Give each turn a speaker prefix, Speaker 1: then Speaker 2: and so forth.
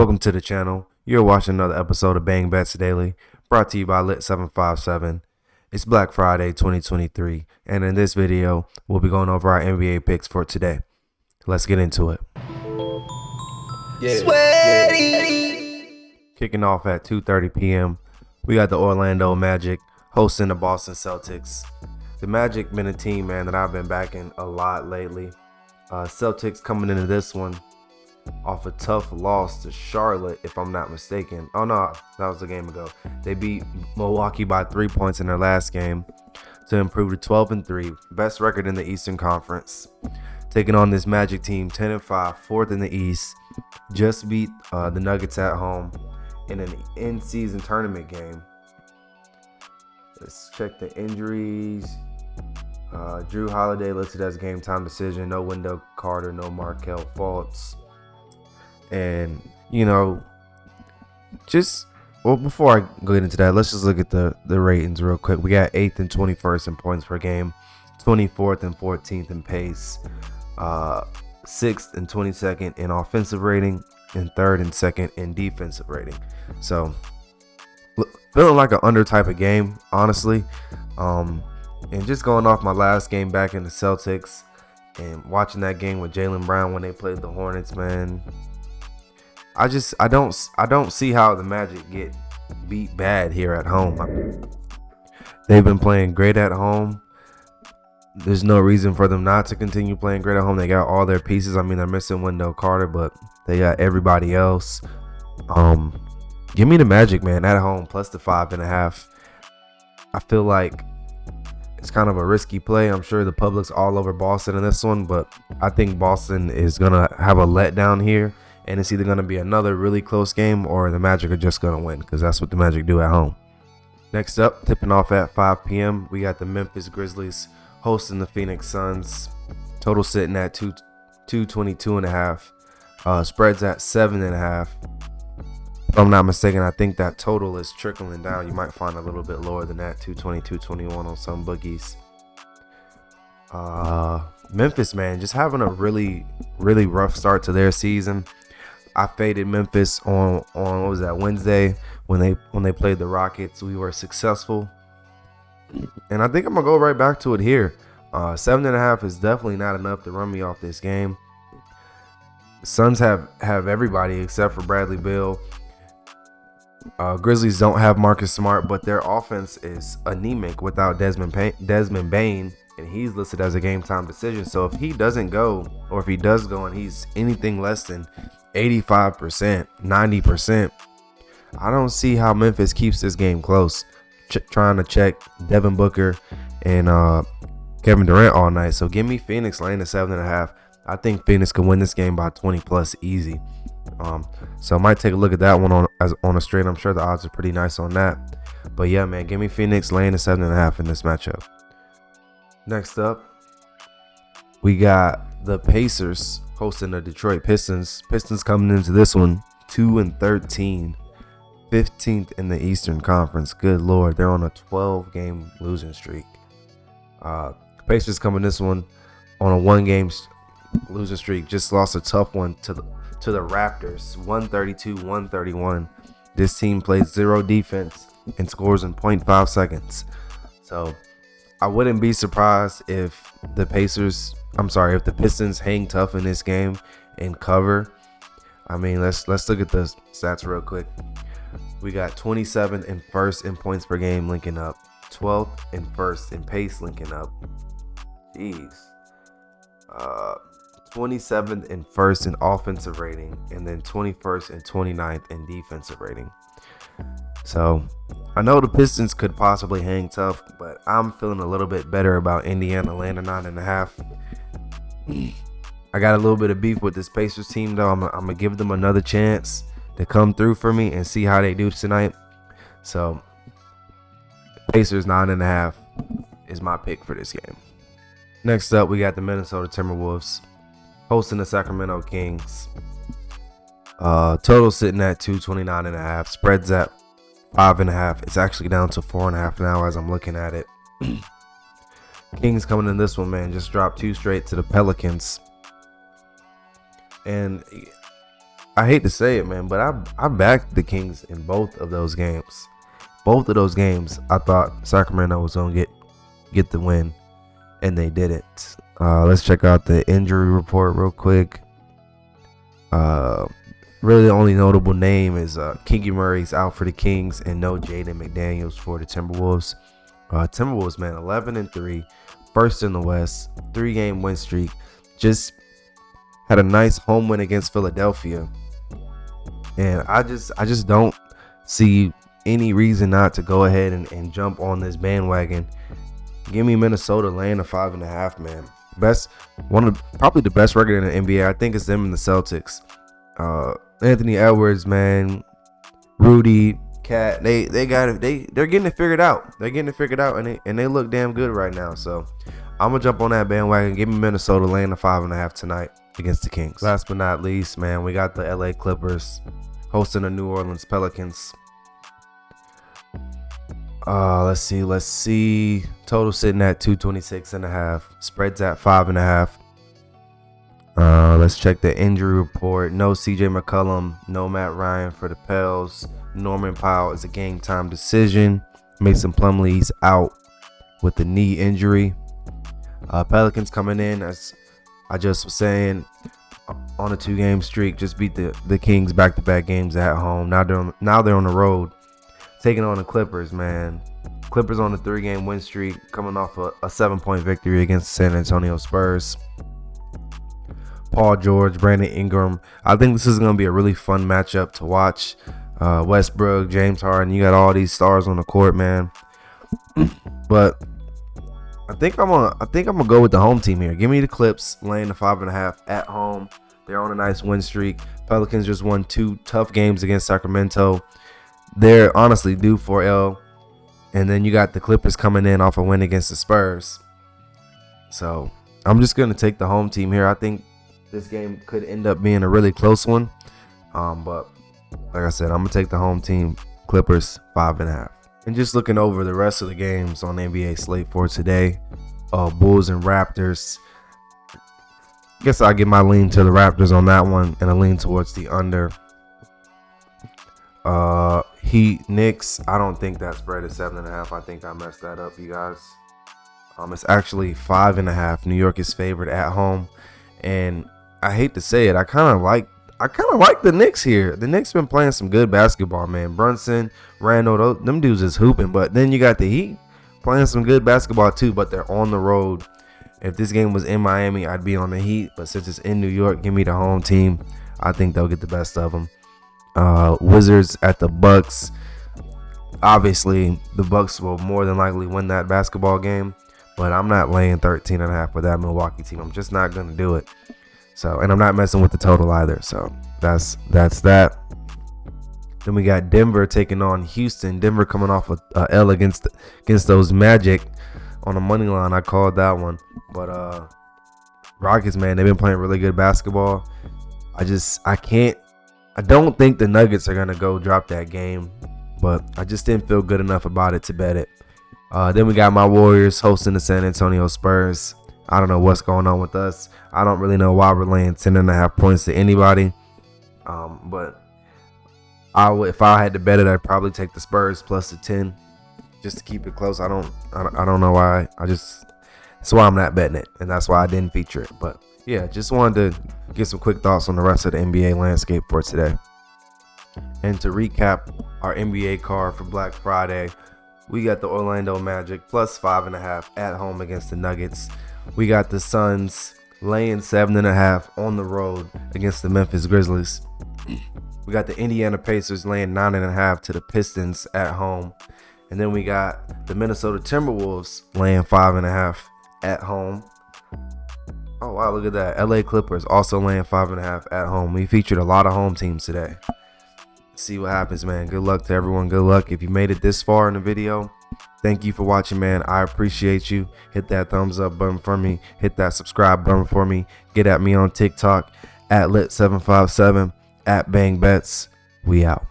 Speaker 1: Welcome to the channel. You're watching another episode of BangBets Daily, brought to you by Lit757. It's Black Friday 2023, and in this video, we'll be going over our NBA picks for today. Let's get into it. Sweaty! Kicking off at 2:30 p.m., we got the Orlando Magic hosting the Boston Celtics. The Magic been a team, man, that I've been backing a lot lately. Celtics coming into this one off a tough loss to Charlotte, if I'm not mistaken. Oh no, that was a game ago. They beat Milwaukee by 3 points in their last game to improve to 12-3, best record in the Eastern Conference. Taking on this Magic team, 10-5, fourth in the East. Just beat the Nuggets at home in an in-season tournament game. Let's check the injuries. Drew Holiday listed as game time decision. No Wendell Carter, no Markelle Fultz. And, you know, before I go into that, let's just look at the ratings real quick. We got 8th and 21st in points per game, 24th and 14th in pace, 6th and 22nd in offensive rating, and 3rd and 2nd in defensive rating. So, feeling like an under type of game, honestly. And just going off my last game back in the Celtics and watching that game with Jaylen Brown when they played the Hornets, man, I don't see how the Magic get beat bad here at home. They've been playing great at home. There's no reason for them not to continue playing great at home. They got all their pieces. I mean, they're missing Wendell Carter, but they got everybody else. Give me the Magic, man, at home, plus the 5.5. I feel like it's kind of a risky play. I'm sure the public's all over Boston in this one, but I think Boston is going to have a letdown here, and it's either going to be another really close game or the Magic are just going to win, because that's what the Magic do at home. Next up, tipping off at 5 p.m., we got the Memphis Grizzlies hosting the Phoenix Suns. Total sitting at 222.5. Spreads at 7.5. If I'm not mistaken, I think that total is trickling down. You might find a little bit lower than that, 220, 221 on some bookies. Memphis, man, just having a really, really rough start to their season. I faded Memphis on what was that, Wednesday when they played the Rockets. We were successful, and I think I'm gonna go right back to it here. 7.5 is definitely not enough to run me off this game. Suns have everybody except for Bradley Beal. Grizzlies don't have Marcus Smart, but their offense is anemic without Desmond Bane, and he's listed as a game time decision. So if he doesn't go, or if he does go and he's anything less than 85%, 90%, I don't see how Memphis keeps this game close. Trying to check Devin Booker and Kevin Durant all night. So give me Phoenix laying the 7.5. I think Phoenix can win this game by 20 plus easy. So I might take a look at that one on a straight. I'm sure the odds are pretty nice on that. But yeah, man, give me Phoenix laying the 7.5 in this matchup. Next up, we got the Pacers hosting the Detroit Pistons. Pistons coming into this one 2-13, 15th in the Eastern Conference. Good Lord, they're on a 12-game losing streak. Pacers coming this one on a 1-game losing streak. Just lost a tough one to the Raptors, 132-131. This team plays zero defense and scores in 0.5 seconds. So I wouldn't be surprised if the Pistons hang tough in this game and cover. I mean, let's look at the stats real quick. We got 27th and 1st in points per game linking up, 12th and 1st in pace linking up. Jeez. 27th and 1st in offensive rating, and then 21st and 29th in defensive rating. So I know the Pistons could possibly hang tough, but I'm feeling a little bit better about Indiana laying a 9.5. I got a little bit of beef with this Pacers team, though. I'm gonna give them another chance to come through for me and see how they do tonight. So Pacers 9.5 is my pick for this game. Next up, we got the Minnesota Timberwolves hosting the Sacramento Kings. Total sitting at 229.5. Spreads at 5.5. It's actually down to 4.5 now as I'm looking at it. Kings coming in this one, man, just dropped 2 straight to the Pelicans. And I hate to say it, man, but I backed the Kings in both of those games. Both of those games, I thought Sacramento was gonna get the win, and they didn't. Let's check out the injury report real quick. Really, the only notable name is Kingy Murray's out for the Kings, and no Jaden McDaniels for the Timberwolves. Timberwolves, man, 11-3, first in the West, 3-game win streak. Just had a nice home win against Philadelphia, and I just don't see any reason not to go ahead and jump on this bandwagon. Give me Minnesota laying a 5.5, man. Probably the best record in the NBA. I think it's them and the Celtics. Anthony Edwards, man, Rudy, Cat, they got it. They're getting it figured out. They're getting it figured out, and they look damn good right now. So I'm gonna jump on that bandwagon. Give me Minnesota laying a 5.5 tonight against the Kings. Last but not least, man, we got the LA Clippers hosting the New Orleans Pelicans. Let's see. Total sitting at 226.5. Spreads at 5.5. Let's check the injury report. No CJ McCollum, no Matt Ryan for the Pels. Norman Powell is a game time decision. Mason Plumlee's out with the knee injury. Pelicans coming in, as I just was saying, on a 2-game streak. Just beat the Kings back-to-back games at home. Now they're on the road, taking on the Clippers, man. Clippers on a 3-game win streak, coming off a 7-point victory against the San Antonio Spurs. Paul George, Brandon Ingram. I think this is going to be a really fun matchup to watch. Westbrook, James Harden, you got all these stars on the court, man. But I think I'm gonna go with the home team here. Give me the Clips laying the 5.5 at home. They're on a nice win streak. Pelicans just won 2 tough games against Sacramento. They're honestly due for L. And then you got the Clippers coming in off a win against the Spurs. So I'm just gonna take the home team here. I think this game could end up being a really close one. But like I said, I'm going to take the home team, Clippers, 5.5. And just looking over the rest of the games on the NBA slate for today, Bulls and Raptors. Guess I'll give my lean to the Raptors on that one and a lean towards the under. Heat, Knicks. I don't think that spread is 7.5. I think I messed that up, you guys. It's actually 5.5. New York is favored at home. And I hate to say it, I kind of like the Knicks here. The Knicks been playing some good basketball, man. Brunson, Randall, them dudes is hooping. But then you got the Heat playing some good basketball too, but they're on the road. If this game was in Miami, I'd be on the Heat. But since it's in New York, give me the home team. I think they'll get the best of them. Wizards at the Bucks. Obviously, the Bucks will more than likely win that basketball game. But I'm not laying 13.5 with that Milwaukee team. I'm just not going to do it. So, and I'm not messing with the total either. So that's that. Then we got Denver taking on Houston. Denver coming off a L against those Magic on the money line. I called that one. But Rockets, man, they've been playing really good basketball. I don't think the Nuggets are gonna go drop that game, but I just didn't feel good enough about it to bet it. Then we got my Warriors hosting the San Antonio Spurs. I don't know what's going on with us. I don't really know why we're laying 10.5 points to anybody. But if I had to bet it, I'd probably take the Spurs plus the 10 just to keep it close. I don't know why. That's why I'm not betting it, and that's why I didn't feature it. But yeah, just wanted to get some quick thoughts on the rest of the NBA landscape for today. And to recap our NBA card for Black Friday, we got the Orlando Magic plus 5.5 at home against the Nuggets. We got the Suns laying 7.5 on the road against the Memphis Grizzlies. We got the Indiana Pacers laying 9.5 to the Pistons at home. And then we got the Minnesota Timberwolves laying 5.5 at home. Oh, wow, look at that. LA Clippers also laying 5.5 at home. We featured a lot of home teams today. See what happens, man. Good luck to everyone. Good luck. If you made it this far in the video, thank you for watching, man. I appreciate you. Hit that thumbs up button for me. Hit that subscribe button for me. Get at me on TikTok at Lit757 at BangBets. We out.